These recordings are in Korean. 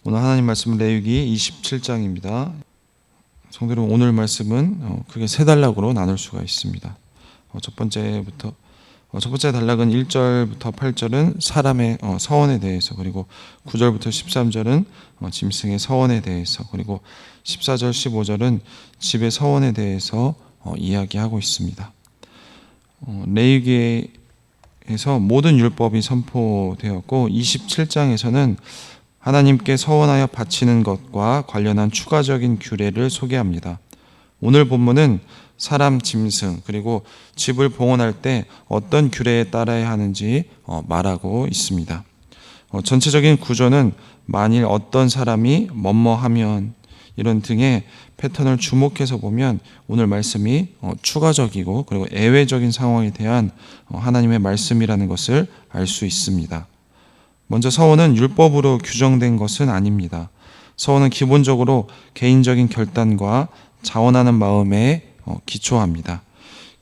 오늘 하나님 말씀은 레위기 27장입니다. 성도 여러분, 오늘 말씀은 크게 세 단락으로 나눌 수가 있습니다. 첫 번째 단락은 1절부터 8절은 사람의 서원에 대해서, 그리고 9절부터 13절은 짐승의 서원에 대해서, 그리고 14절 15절은 집의 서원에 대해서 이야기하고 있습니다. 레위기에서 모든 율법이 선포되었고 27장에서는 하나님께 서원하여 바치는 것과 관련한 추가적인 규례를 소개합니다. 오늘 본문은 사람, 짐승, 그리고 집을 봉헌할 때 어떤 규례에 따라야 하는지 말하고 있습니다. 전체적인 구조는 만일 어떤 사람이 뭐뭐하면 이런 등의 패턴을 주목해서 보면 오늘 말씀이 추가적이고 그리고 예외적인 상황에 대한 하나님의 말씀이라는 것을 알 수 있습니다. 먼저 서원은 율법으로 규정된 것은 아닙니다. 서원은 기본적으로 개인적인 결단과 자원하는 마음에 기초합니다.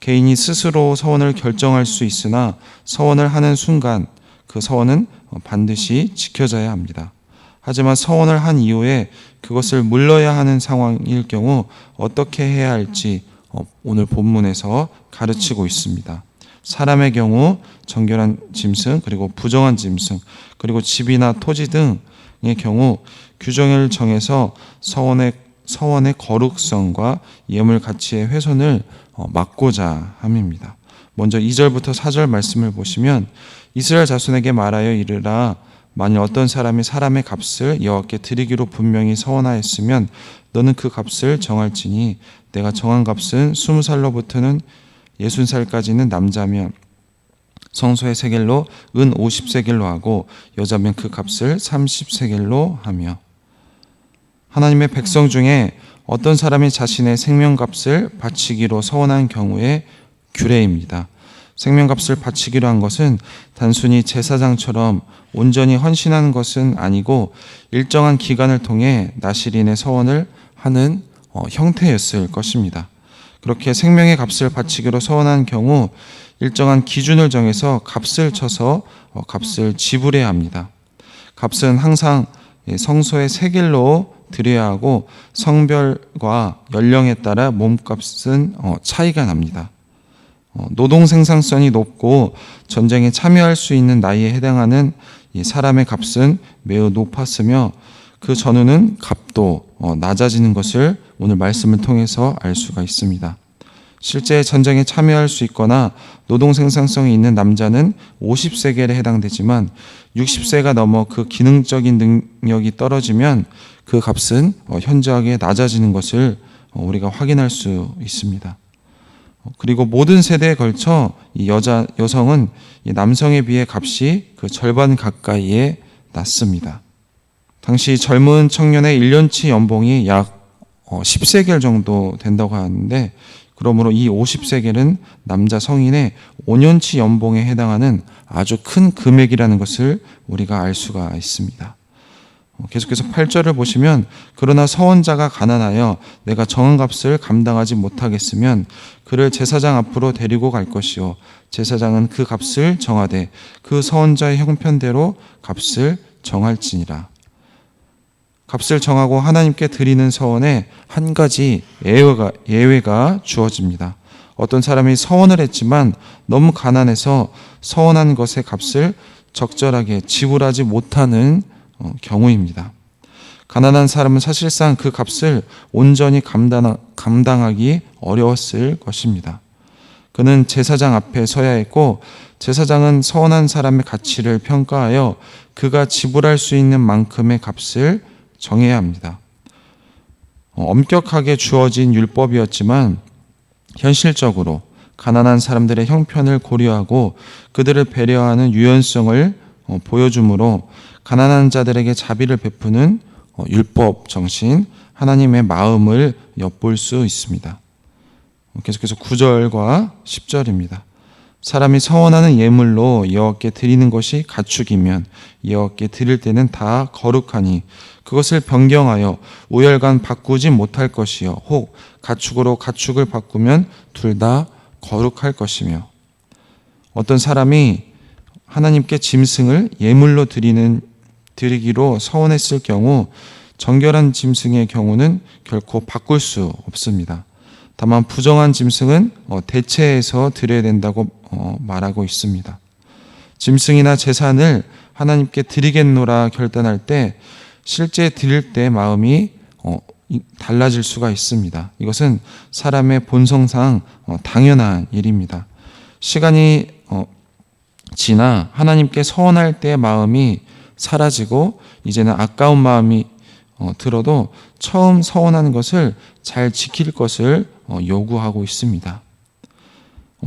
개인이 스스로 서원을 결정할 수 있으나 서원을 하는 순간 그 서원은 반드시 지켜져야 합니다. 하지만 서원을 한 이후에 그것을 물러야 하는 상황일 경우 어떻게 해야 할지 오늘 본문에서 가르치고 있습니다. 사람의 경우 정결한 짐승, 그리고 부정한 짐승, 그리고 집이나 토지 등의 경우 규정을 정해서 서원의 거룩성과 예물 가치의 훼손을 막고자 함입니다. 먼저 2절부터 4절 말씀을 보시면 이스라엘 자손에게 말하여 이르라. 만일 어떤 사람이 사람의 값을 여호와께 드리기로 분명히 서원하였으면 너는 그 값을 정할지니 내가 정한 값은 20살로부터는 60살까지는 남자면 성소의 세겔로 은 50세겔로 하고 여자면 그 값을 30세겔로 하며, 하나님의 백성 중에 어떤 사람이 자신의 생명값을 바치기로 서원한 경우의 규례입니다. 생명값을 바치기로 한 것은 단순히 제사장처럼 온전히 헌신하는 것은 아니고 일정한 기간을 통해 나실인의 서원을 하는 형태였을 것입니다. 그렇게 생명의 값을 바치기로 서원한 경우 일정한 기준을 정해서 값을 쳐서 값을 지불해야 합니다. 값은 항상 성소의 세겔로 드려야 하고 성별과 연령에 따라 몸값은 차이가 납니다. 노동 생산성이 높고 전쟁에 참여할 수 있는 나이에 해당하는 사람의 값은 매우 높았으며 그 전후는 값도 낮아지는 것을 오늘 말씀을 통해서 알 수가 있습니다. 실제 전쟁에 참여할 수 있거나 노동 생산성이 있는 남자는 50세겔에 해당되지만 60세가 넘어 그 기능적인 능력이 떨어지면 그 값은 현저하게 낮아지는 것을 우리가 확인할 수 있습니다. 그리고 모든 세대에 걸쳐 이 여성은 남성에 비해 값이 그 절반 가까이에 낮습니다. 당시 젊은 청년의 1년치 연봉이 약 10세겔 정도 된다고 하는데, 그러므로 이 50세겔은 남자 성인의 5년치 연봉에 해당하는 아주 큰 금액이라는 것을 우리가 알 수가 있습니다. 계속해서 8절을 보시면 그러나 서원자가 가난하여 내가 정한 값을 감당하지 못하겠으면 그를 제사장 앞으로 데리고 갈 것이요 제사장은 그 값을 정하되 그 서원자의 형편대로 값을 정할지니라. 값을 정하고 하나님께 드리는 서원에 한 가지 예외가 주어집니다. 어떤 사람이 서원을 했지만 너무 가난해서 서원한 것의 값을 적절하게 지불하지 못하는 경우입니다. 가난한 사람은 사실상 그 값을 온전히 감당하기 어려웠을 것입니다. 그는 제사장 앞에 서야 했고 제사장은 서원한 사람의 가치를 평가하여 그가 지불할 수 있는 만큼의 값을 정해야 합니다. 엄격하게 주어진 율법이었지만 현실적으로 가난한 사람들의 형편을 고려하고 그들을 배려하는 유연성을 보여주므로 가난한 자들에게 자비를 베푸는 율법 정신, 하나님의 마음을 엿볼 수 있습니다. 계속해서 9절과 10절입니다. 사람이 서원하는 예물로 여호와께 드리는 것이 가축이면 여호와께 드릴 때는 다 거룩하니 그것을 변경하여 우열간 바꾸지 못할 것이요 혹 가축으로 가축을 바꾸면 둘 다 거룩할 것이며, 어떤 사람이 하나님께 짐승을 예물로 드리는 드리기로 서원했을 경우 정결한 짐승의 경우는 결코 바꿀 수 없습니다. 다만 부정한 짐승은 대체해서 드려야 된다고 말하고 있습니다. 짐승이나 제산을 하나님께 드리겠노라 결단할 때 실제 드릴 때 마음이 달라질 수가 있습니다. 이것은 사람의 본성상 당연한 일입니다. 시간이 지나 하나님께 서원할 때 마음이 사라지고 이제는 아까운 마음이 들어도 처음 서원한 것을 잘 지킬 것을 요구하고 있습니다.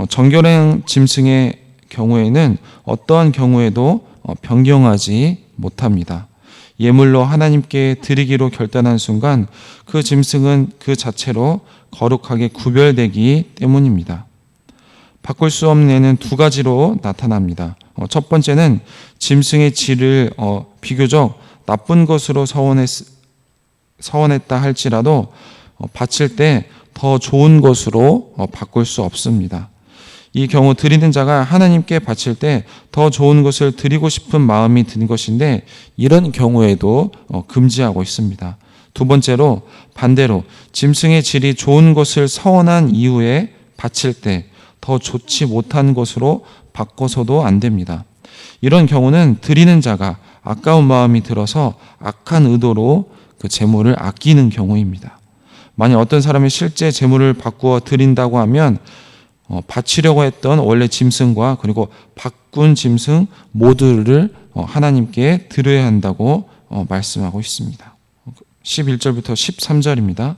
정결한 짐승의 경우에는 어떠한 경우에도 변경하지 못합니다. 예물로 하나님께 드리기로 결단한 순간 그 짐승은 그 자체로 거룩하게 구별되기 때문입니다. 바꿀 수 없는 예는 두 가지로 나타납니다. 첫 번째는 짐승의 질을 비교적 나쁜 것으로 서원했다 할지라도 바칠 때 더 좋은 것으로 바꿀 수 없습니다. 이 경우 드리는 자가 하나님께 바칠 때 더 좋은 것을 드리고 싶은 마음이 든 것인데 이런 경우에도 금지하고 있습니다. 두 번째로 반대로 짐승의 질이 좋은 것을 서원한 이후에 바칠 때 더 좋지 못한 것으로 바꿔서도 안 됩니다. 이런 경우는 드리는 자가 아까운 마음이 들어서 악한 의도로 그 재물을 아끼는 경우입니다. 만약 어떤 사람이 실제 재물을 바꾸어 드린다고 하면 바치려고 했던 원래 짐승과 그리고 바꾼 짐승 모두를 하나님께 드려야 한다고 말씀하고 있습니다. 11절부터 13절입니다.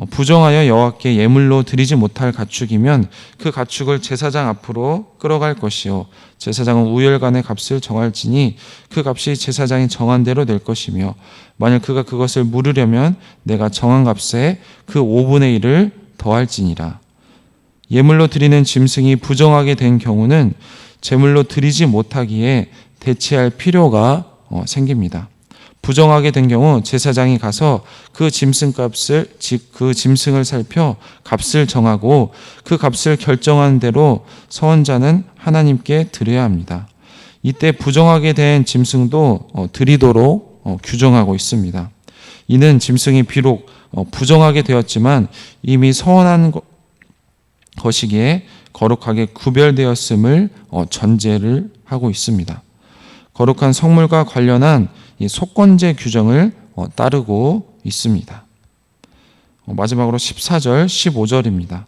부정하여 여호와께 예물로 드리지 못할 가축이면 그 가축을 제사장 앞으로 끌어갈 것이요 제사장은 우열간의 값을 정할지니 그 값이 제사장이 정한 대로 될 것이며 만일 그가 그것을 물으려면 내가 정한 값에 그 5분의 1을 더할지니라. 예물로 드리는 짐승이 부정하게 된 경우는 제물로 드리지 못하기에 대체할 필요가 생깁니다. 부정하게 된 경우 제사장이 가서 그 짐승값을 즉 그 짐승을 살펴 값을 정하고 그 값을 결정한 대로 서원자는 하나님께 드려야 합니다. 이때 부정하게 된 짐승도 드리도록 규정하고 있습니다. 이는 짐승이 비록 부정하게 되었지만 이미 서원한 것이기에 거룩하게 구별되었음을 전제를 하고 있습니다. 거룩한 성물과 관련한 이 속건제 규정을 따르고 있습니다. 마지막으로 14절, 15절입니다.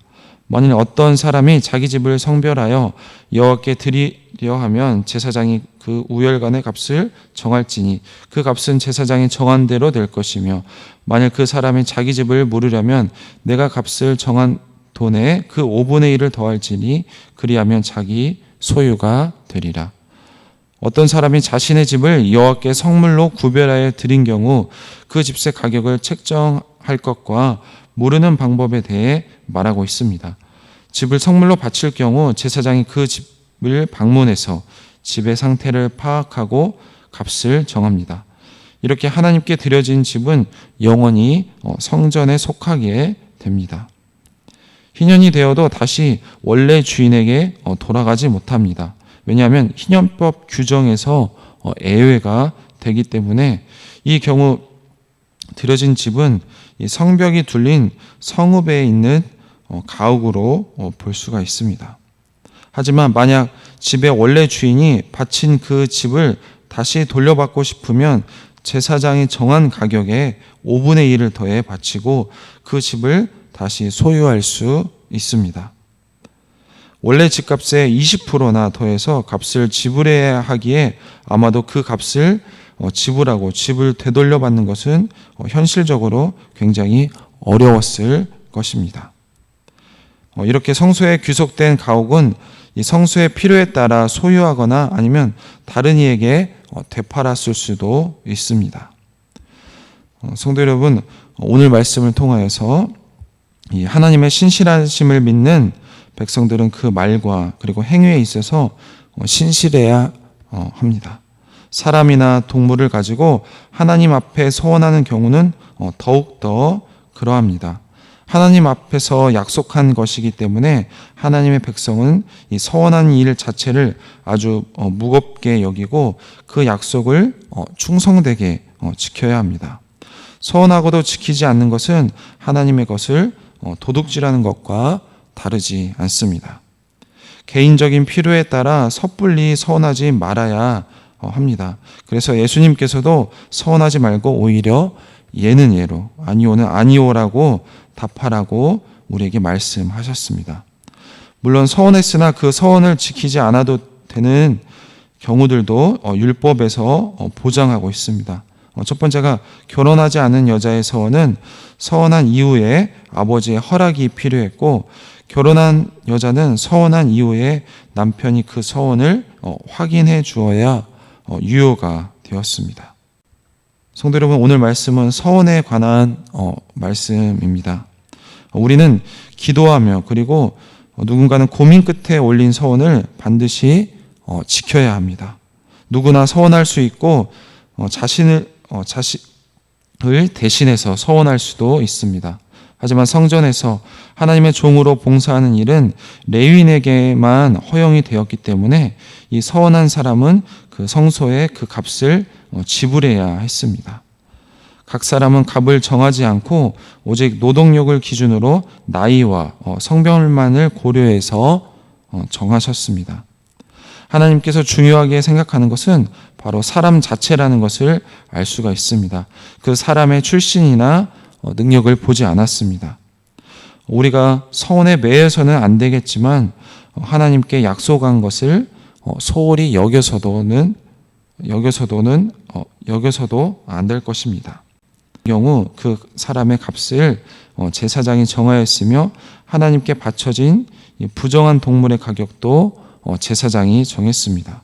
만일 어떤 사람이 자기 집을 성별하여 여호와께 드리려 하면 제사장이 그 우열간의 값을 정할지니 그 값은 제사장이 정한 대로 될 것이며 만일 그 사람이 자기 집을 물으려면 내가 값을 정한 돈에 그 5분의 1을 더할지니 그리하면 자기 소유가 되리라. 어떤 사람이 자신의 집을 여호와께 성물로 구별하여 드린 경우 그 집세 가격을 책정할 것과 모르는 방법에 대해 말하고 있습니다. 집을 성물로 바칠 경우 제사장이 그 집을 방문해서 집의 상태를 파악하고 값을 정합니다. 이렇게 하나님께 드려진 집은 영원히 성전에 속하게 됩니다. 희년이 되어도 다시 원래 주인에게 돌아가지 못합니다. 왜냐하면 희년법 규정에서 예외가 되기 때문에 이 경우 드려진 집은 성벽이 둘린 성읍에 있는 가옥으로 볼 수가 있습니다. 하지만 만약 집의 원래 주인이 바친 그 집을 다시 돌려받고 싶으면 제사장이 정한 가격에 5분의 1을 더해 바치고 그 집을 다시 소유할 수 있습니다. 원래 집값의 20%나 더해서 값을 지불해야 하기에 아마도 그 값을 지불하고 집을 되돌려받는 것은 현실적으로 굉장히 어려웠을 것입니다. 이렇게 성소에 귀속된 가옥은 이 성소의 필요에 따라 소유하거나 아니면 다른 이에게 되팔았을 수도 있습니다. 성도 여러분, 오늘 말씀을 통하여서 이 하나님의 신실하심을 믿는 백성들은 그 말과 그리고 행위에 있어서 신실해야 합니다. 사람이나 동물을 가지고 하나님 앞에 서원하는 경우는 더욱더 그러합니다. 하나님 앞에서 약속한 것이기 때문에 하나님의 백성은 이 서원한 일 자체를 아주 무겁게 여기고 그 약속을 충성되게 지켜야 합니다. 서원하고도 지키지 않는 것은 하나님의 것을 도둑질하는 것과 다르지 않습니다. 개인적인 필요에 따라 섣불리 서원하지 말아야 합니다. 그래서 예수님께서도 서원하지 말고 오히려 예는 예로, 아니오는 아니오라고 답하라고 우리에게 말씀하셨습니다. 물론 서원했으나 그 서원을 지키지 않아도 되는 경우들도 율법에서 보장하고 있습니다. 첫 번째가 결혼하지 않은 여자의 서원은 서원한 이후에 아버지의 허락이 필요했고, 결혼한 여자는 서원한 이후에 남편이 그 서원을 확인해 주어야 유효가 되었습니다. 성도 여러분, 오늘 말씀은 서원에 관한 말씀입니다. 우리는 기도하며 그리고 누군가는 고민 끝에 올린 서원을 반드시 지켜야 합니다. 누구나 서원할 수 있고 자신을 대신해서 서원할 수도 있습니다. 하지만 성전에서 하나님의 종으로 봉사하는 일은 레위인에게만 허용이 되었기 때문에 이 서원한 사람은 그 성소에 그 값을 지불해야 했습니다. 각 사람은 값을 정하지 않고 오직 노동력을 기준으로 나이와 성별만을 고려해서 정하셨습니다. 하나님께서 중요하게 생각하는 것은 바로 사람 자체라는 것을 알 수가 있습니다. 그 사람의 출신이나 능력을 보지 않았습니다. 우리가 서원에 매여서는 안 되겠지만 하나님께 약속한 것을 소홀히 여겨서도 안 될 것입니다. 그 경우 그 사람의 값을 제사장이 정하였으며 하나님께 바쳐진 부정한 동물의 가격도 제사장이 정했습니다.